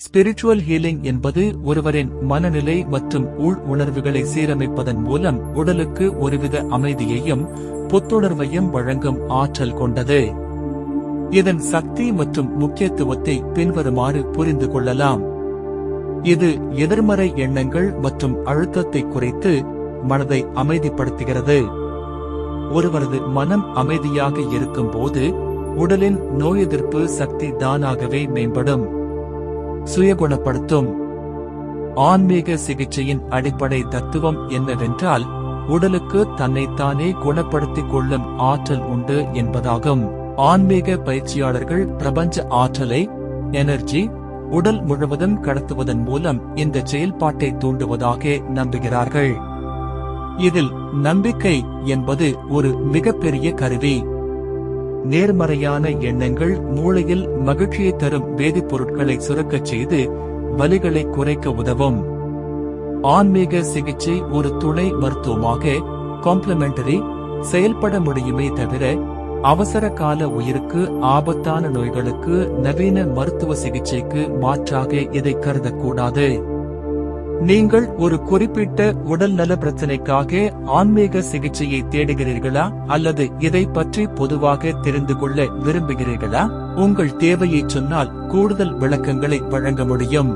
Spiritual healing என்பது ஒருவரின் மனநிலை மற்றும் உள் உணர்வுகளை சீரமைப்பதன் மூலம் உடலுக்கு ஒருவித அமைதியையும் புத்துணர்வையும் வழங்கும் ஆற்றல் கொண்டது. இதன் சக்தி மற்றும் முக்கியத்துவத்தை பின்வருமாறு புரிந்து கொள்ளலாம். இது எதிர்மறை எண்ணங்கள் மற்றும் அழுத்தத்தை குறைத்து மனதை அமைதிப்படுத்துகிறது. ஒருவரது மனம் அமைதியாக இருக்கும்போது உடலின் நோய் எதிர்ப்பு சக்தி தானாகவே மேம்படும். சுயகுணப்படுத்தும். ஆன்மீக சிகிச்சையின் அடிப்படை தத்துவம் என்னவென்றால் உடலுக்கு தன்னைத்தானே குணப்படுத்திக் கொள்ளும் ஆற்றல் உண்டு என்பதாகும். ஆன்மீக பயிற்சியாளர்கள் பிரபஞ்ச ஆற்றலை எனர்ஜி உடல் முழுவதும் கடத்துவதன் மூலம் இந்த செயல்பாட்டை தூண்டுவதாக நம்புகிறார்கள். இதில் நம்பிக்கை என்பது ஒரு மிகப்பெரிய கருவி. நேர்மறையான எண்ணங்கள் மூளையில் மகிழ்ச்சியை தரும் வேதிப்பொருட்களை சுரக்கச் செய்து வலிகளை குறைக்க உதவும். ஆன்மீக சிகிச்சை ஒரு துணை மருத்துவமாக காம்ப்ளிமெண்டரி செயல்பட முடியுமே தவிர அவசர கால உயிருக்கு ஆபத்தான நோய்களுக்கு நவீன மருத்துவ சிகிச்சைக்கு மாற்றாக இதை கருதக்கூடாது. நீங்கள் ஒரு குறிப்பிட்ட உடல் நல பிரச்சனைக்காக ஆன்மீக சிகிச்சையை தேடுகிறீர்களா அல்லது இதை பற்றி பொதுவாக தெரிந்து கொள்ள விரும்புகிறீர்களா? உங்கள் தேவையை சொன்னால் கூடுதல் விளக்கங்களை வழங்க முடியும்.